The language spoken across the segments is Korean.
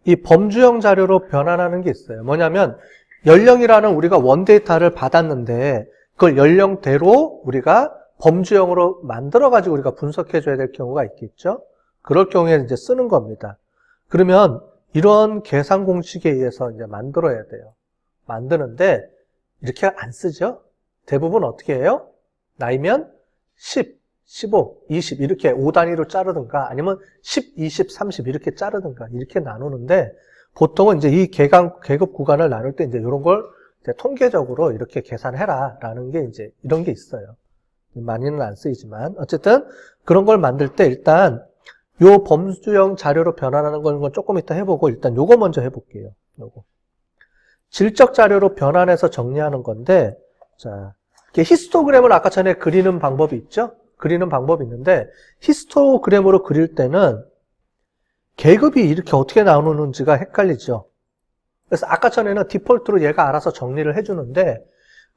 이 범주형 자료로 변환하는 게 있어요. 뭐냐면 연령이라는 우리가 원데이터를 받았는데 그걸 연령대로 우리가 범주형으로 만들어가지고 우리가 분석해줘야 될 경우가 있겠죠. 그럴 경우에 이제 쓰는 겁니다. 그러면 이런 계산 공식에 의해서 이제 만들어야 돼요. 만드는데 이렇게 안 쓰죠. 대부분 어떻게 해요? 나이면 10, 15, 20 이렇게 5단위로 자르든가 아니면 10, 20, 30 이렇게 자르든가 이렇게 나누는데 보통은 이제 이 계급 구간을 나눌 때 이제 이런 걸 이제 통계적으로 이렇게 계산해라 라는 게 이제 이런 게 있어요. 많이는 안 쓰이지만 어쨌든 그런 걸 만들 때 일단 요 범주형 자료로 변환하는 건 조금 이따 해보고 일단 요거 먼저 해볼게요. 요거. 질적 자료로 변환해서 정리하는 건데 자, 이렇게 히스토그램을 아까 전에 그리는 방법이 있죠? 그리는 방법이 있는데 히스토그램으로 그릴 때는 계급이 이렇게 어떻게 나오는지가 헷갈리죠. 그래서 아까 전에는 디폴트로 얘가 알아서 정리를 해주는데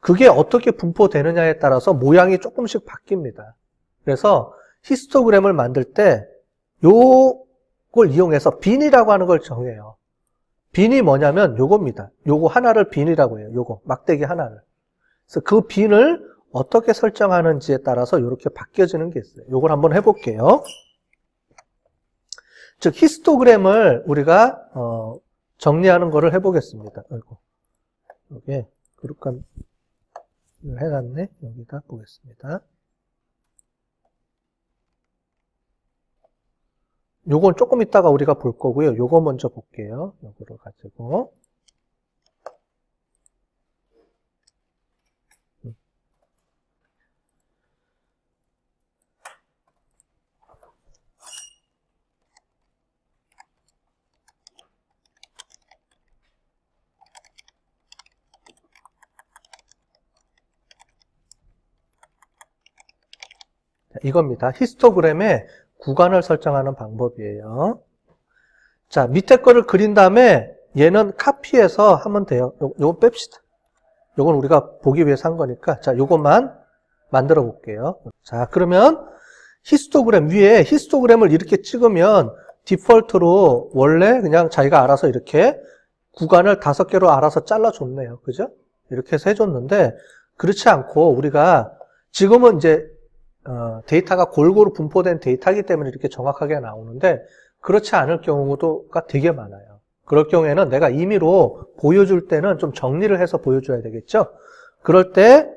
그게 어떻게 분포되느냐에 따라서 모양이 조금씩 바뀝니다. 그래서 히스토그램을 만들 때 요걸 이용해서 빈이라고 하는 걸 정해요. 빈이 뭐냐면 요겁니다. 요거 하나를 빈이라고 해요. 요거 막대기 하나를. 그래서 그 빈을 어떻게 설정하는지에 따라서 이렇게 바뀌어지는 게 있어요. 요걸 한번 해볼게요. 즉 히스토그램을 우리가 정리하는 거를 해보겠습니다. 아이고, 여기에 그룹감 해놨네. 여기다 보겠습니다. 요건 조금 이따가 우리가 볼 거고요. 요거 먼저 볼게요. 요거를 가지고. 이겁니다. 히스토그램의 구간을 설정하는 방법이에요. 자, 밑에 거를 그린 다음에 얘는 카피해서 하면 돼요. 요거 뺍시다. 요건 우리가 보기 위해서 한 거니까. 자, 요것만 만들어 볼게요. 자, 그러면 히스토그램 위에 히스토그램을 이렇게 찍으면 디폴트로 원래 그냥 자기가 알아서 이렇게 구간을 5개로 알아서 잘라줬네요. 그죠? 이렇게 해서 해줬는데 그렇지 않고 우리가 지금은 이제 데이터가 골고루 분포된 데이터이기 때문에 이렇게 정확하게 나오는데 그렇지 않을 경우가 되게 많아요. 그럴 경우에는 내가 임의로 보여줄 때는 좀 정리를 해서 보여줘야 되겠죠. 그럴 때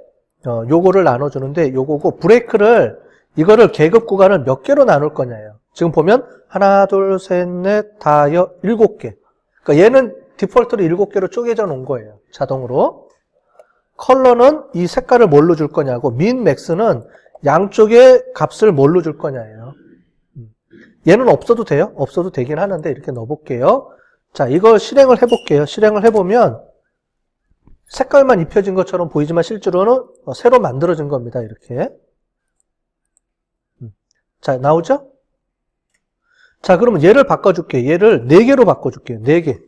요거를 나눠주는데 요거고 브레이크를 이거를 계급 구간을 몇 개로 나눌 거냐예요. 지금 보면 하나, 둘, 셋, 넷, 다, 7개. 그러니까 얘는 디폴트로 7개로 쪼개져 놓은 거예요. 자동으로. 컬러는 이 색깔을 뭘로 줄 거냐고 민, 맥스는 양쪽에 값을 뭘로 줄 거냐예요. 얘는 없어도 돼요. 없어도 되긴 하는데 이렇게 넣어볼게요. 자, 이걸 실행을 해볼게요. 실행을 해보면 색깔만 입혀진 것처럼 보이지만 실제로는 새로 만들어진 겁니다. 이렇게. 자, 나오죠? 자, 그러면 얘를 바꿔줄게요. 얘를 4개로 바꿔줄게요. 4개.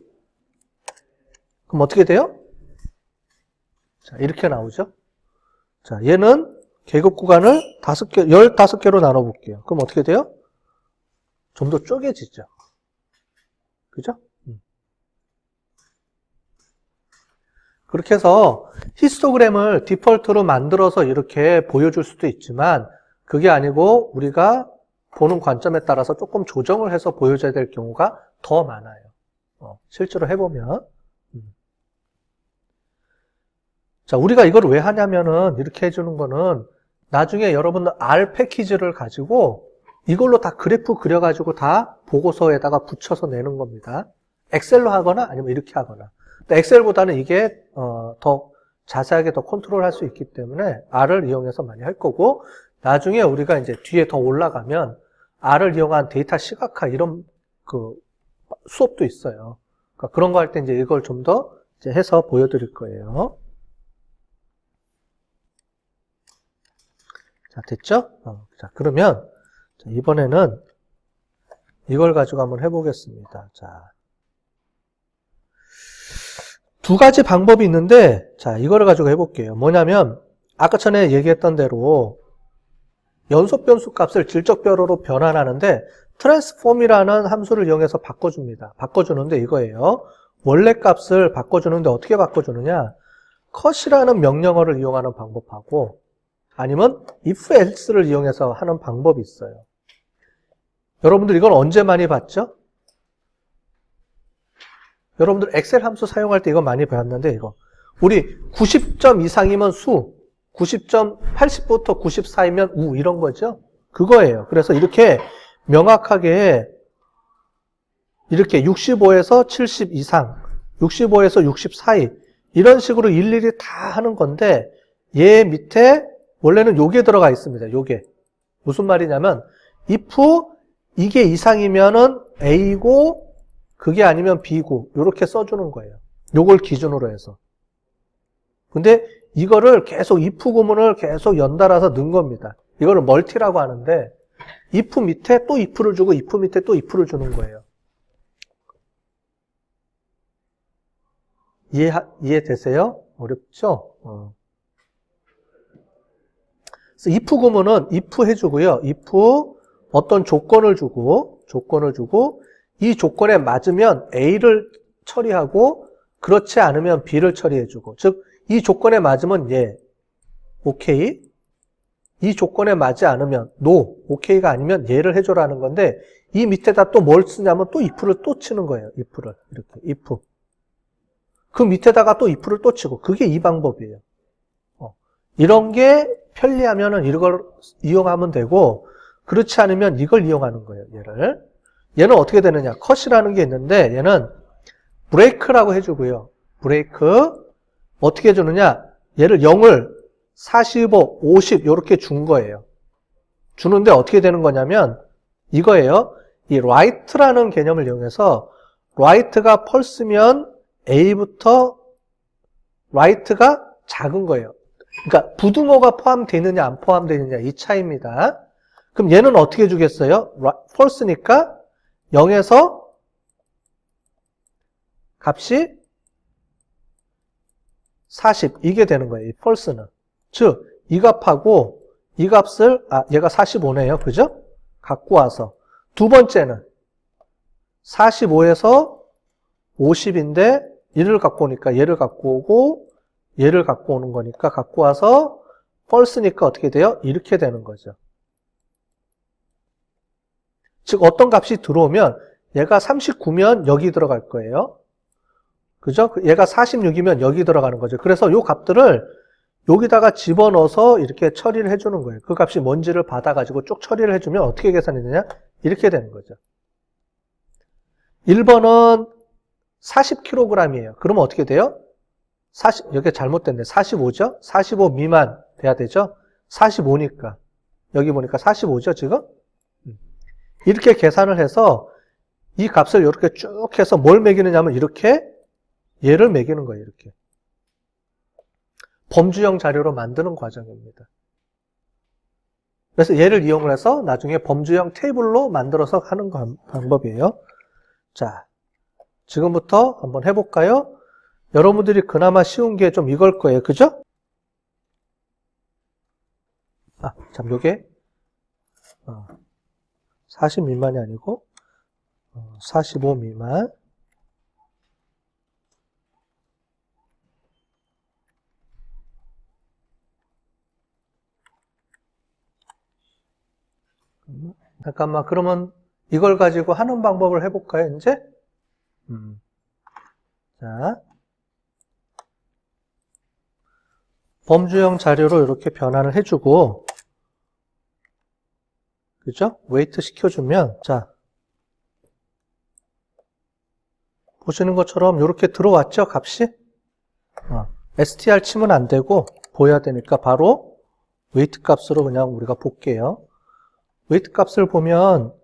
그럼 어떻게 돼요? 자, 이렇게 나오죠? 자, 얘는 계급 구간을 15개로 나눠볼게요. 그럼 어떻게 돼요? 좀 더 쪼개지죠. 그죠? 그렇게 해서 히스토그램을 디폴트로 만들어서 이렇게 보여줄 수도 있지만 그게 아니고 우리가 보는 관점에 따라서 조금 조정을 해서 보여줘야 될 경우가 더 많아요. 실제로 해보면. 자, 우리가 이걸 왜 하냐면은 이렇게 해주는 거는 나중에 여러분들 R 패키지를 가지고 이걸로 다 그래프 그려가지고 다 보고서에다가 붙여서 내는 겁니다. 엑셀로 하거나 아니면 이렇게 하거나. 엑셀보다는 이게 더 자세하게 더 컨트롤할 수 있기 때문에 R을 이용해서 많이 할 거고 나중에 우리가 이제 뒤에 더 올라가면 R을 이용한 데이터 시각화 이런 그 수업도 있어요. 그러니까 그런 거 할 때 이제 이걸 좀 더 이제 해서 보여드릴 거예요. 자, 됐죠? 자, 그러면 이번에는 이걸 가지고 한번 해보겠습니다. 자, 2가지 방법이 있는데, 자, 이거를 가지고 해볼게요. 뭐냐면, 아까 전에 얘기했던 대로 연속 변수 값을 질적 별호로 변환하는데, transform이라는 함수를 이용해서 바꿔줍니다. 바꿔주는데 이거예요. 원래 값을 바꿔주는데 어떻게 바꿔주느냐? cut이라는 명령어를 이용하는 방법하고 아니면 if else를 이용해서 하는 방법이 있어요. 여러분들 이걸 언제 많이 봤죠? 여러분들 엑셀 함수 사용할 때 이거 많이 배웠는데 이거 우리 90점 이상이면 수, 90점 80부터 94이면 우 이런 거죠. 그거예요. 그래서 이렇게 명확하게 이렇게 65에서 70 이상, 65에서 60 사이 이런 식으로 일일이 다 하는 건데 얘 밑에 원래는 요게 들어가 있습니다. 요게 무슨 말이냐면 if 이게 이상이면은 A고 그게 아니면 B고 이렇게 써주는 거예요. 요걸 기준으로 해서. 근데 이거를 계속 if 구문을 계속 연달아서 넣은 겁니다. 이거를 멀티라고 하는데 if 밑에 또 if를 주고 if 밑에 또 if를 주는 거예요. 이해되세요? 어렵죠? 그래서 if 구문은 if 해주고요. if 어떤 조건을 주고 이 조건에 맞으면 A를 처리하고 그렇지 않으면 B를 처리해주고 즉 이 조건에 맞으면 예, 오케이. 이 조건에 맞지 않으면 no, 오케이가 아니면 예를 해줘라는 건데 이 밑에다 또 뭘 쓰냐면 또 if를 또 치는 거예요. if를 이렇게 if. 그 밑에다가 또 if를 또 치고 그게 이 방법이에요. 이런 게 편리하면은 이걸 이용하면 되고 그렇지 않으면 이걸 이용하는 거예요. 얘는 어떻게 되느냐? cut이라는 게 있는데 얘는 break라고 해주고요. break 어떻게 해주느냐? 얘를 0을 45, 50 이렇게 준 거예요. 주는데 어떻게 되는 거냐면 이거예요. 이 write라는 개념을 이용해서 write가 펄스면 A부터 write가 작은 거예요. 그러니까 부등호가 포함되느냐 안 포함되느냐 이 차이입니다. 그럼 얘는 어떻게 주겠어요? false니까 0에서 값이 40 이게 되는 거예요. 이 false는. 즉 이 값하고 이 값을 얘가 45네요. 그죠? 갖고 와서 두 번째는 45에서 50인데 얘를 갖고 오니까 얘를 갖고 오고 얘를 갖고 오는 거니까 갖고 와서 false니까 어떻게 돼요? 이렇게 되는 거죠. 즉 어떤 값이 들어오면 얘가 39면 여기 들어갈 거예요. 그죠? 얘가 46이면 여기 들어가는 거죠. 그래서 요 값들을 여기다가 집어넣어서 이렇게 처리를 해주는 거예요. 그 값이 뭔지를 받아가지고 쭉 처리를 해주면 어떻게 계산이 되냐? 이렇게 되는 거죠. 1번은 40kg이에요. 그러면 어떻게 돼요? 여기 잘못됐네. 45죠? 45 미만 돼야 되죠? 45니까. 여기 보니까 45죠, 지금? 이렇게 계산을 해서 이 값을 이렇게 쭉 해서 뭘 매기느냐면 이렇게 얘를 매기는 거예요, 이렇게. 범주형 자료로 만드는 과정입니다. 그래서 얘를 이용을 해서 나중에 범주형 테이블로 만들어서 하는 방법이에요. 자, 지금부터 한번 해볼까요? 여러분들이 그나마 쉬운 게 좀 이걸 거예요. 그죠? 참, 요게 40 미만이 아니고 45 미만. 잠깐만, 그러면 이걸 가지고 하는 방법을 해볼까요, 이제? 자. 범주형 자료로 이렇게 변환을 해주고, 그죠? 웨이트 시켜주면, 자. 보시는 것처럼 이렇게 들어왔죠, 값이? str 치면 안 되고, 보여야 되니까 바로 웨이트 값으로 그냥 우리가 볼게요. 웨이트 값을 보면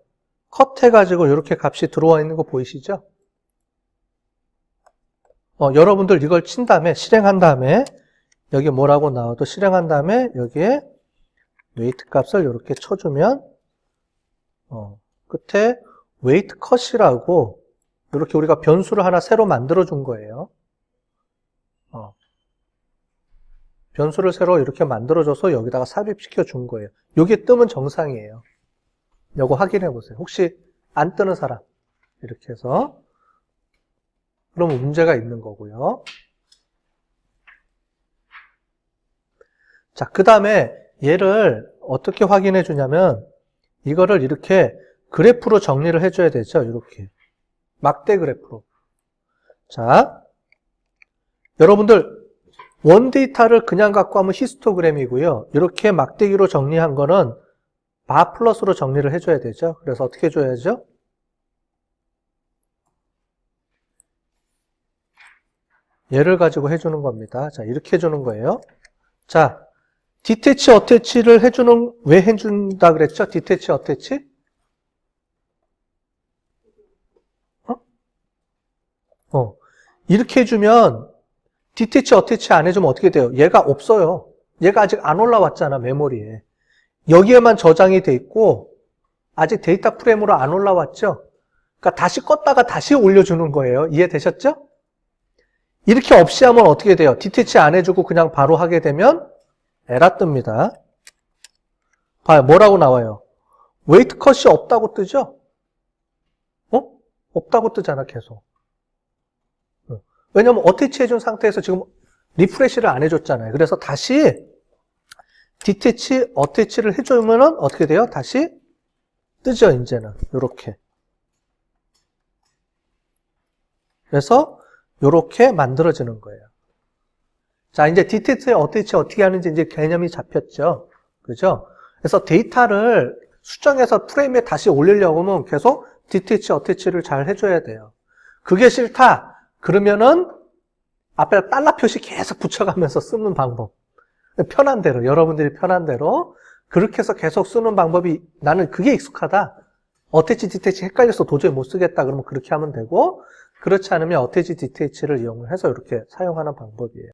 컷 해가지고 이렇게 값이 들어와 있는 거 보이시죠? 여러분들 이걸 친 다음에 실행한 다음에 여기 뭐라고 나와도 실행한 다음에 여기에 웨이트 값을 이렇게 쳐주면 끝에 웨이트 컷이라고 이렇게 우리가 변수를 하나 새로 만들어 준 거예요. 변수를 새로 이렇게 만들어줘서 여기다가 삽입시켜 준 거예요. 이게 뜨면 정상이에요. 요거 확인해 보세요. 혹시 안 뜨는 사람. 이렇게 해서. 그러면 문제가 있는 거고요. 자, 그 다음에 얘를 어떻게 확인해 주냐면 이거를 이렇게 그래프로 정리를 해줘야 되죠. 이렇게. 막대 그래프로. 자, 여러분들 원데이터를 그냥 갖고 하면 히스토그램이고요. 이렇게 막대기로 정리한 거는 바 플러스로 정리를 해줘야 되죠. 그래서 어떻게 해줘야죠? 얘를 가지고 해주는 겁니다. 자, 이렇게 해주는 거예요. 자, 디태치 어태치를 왜 해준다 그랬죠? 디태치 어태치? 이렇게 해주면 디태치 어태치 안 해주면 어떻게 돼요? 얘가 없어요. 얘가 아직 안 올라왔잖아, 메모리에. 여기에만 저장이 돼 있고 아직 데이터 프레임으로 안 올라왔죠? 그러니까 다시 껐다가 다시 올려주는 거예요. 이해되셨죠? 이렇게 없이 하면 어떻게 돼요? 디태치 안 해주고 그냥 바로 하게 되면 에러 뜹니다. 봐요. 뭐라고 나와요? 웨이트 컷이 없다고 뜨죠? 없다고 뜨잖아, 계속. 왜냐면 어태치 해준 상태에서 지금 리프레시를 안 해줬잖아요. 그래서 다시 디태치, 어태치를 해주면은 어떻게 돼요? 다시 뜨죠, 이제는. 요렇게. 그래서 요렇게 만들어지는 거예요. 자, 이제 디태치, 어태치 어떻게 하는지 이제 개념이 잡혔죠. 그죠? 그래서 데이터를 수정해서 프레임에 다시 올리려고 하면 계속 디태치, 어태치를 잘 해줘야 돼요. 그게 싫다. 그러면은 앞에 달러 표시 계속 붙여가면서 쓰는 방법. 편한 대로, 여러분들이 편한 대로 그렇게 해서 계속 쓰는 방법이 나는 그게 익숙하다. 어태치, 디태치 헷갈려서 도저히 못 쓰겠다. 그러면 그렇게 하면 되고 그렇지 않으면 어태치, 디태치를 이용해서 이렇게 사용하는 방법이에요.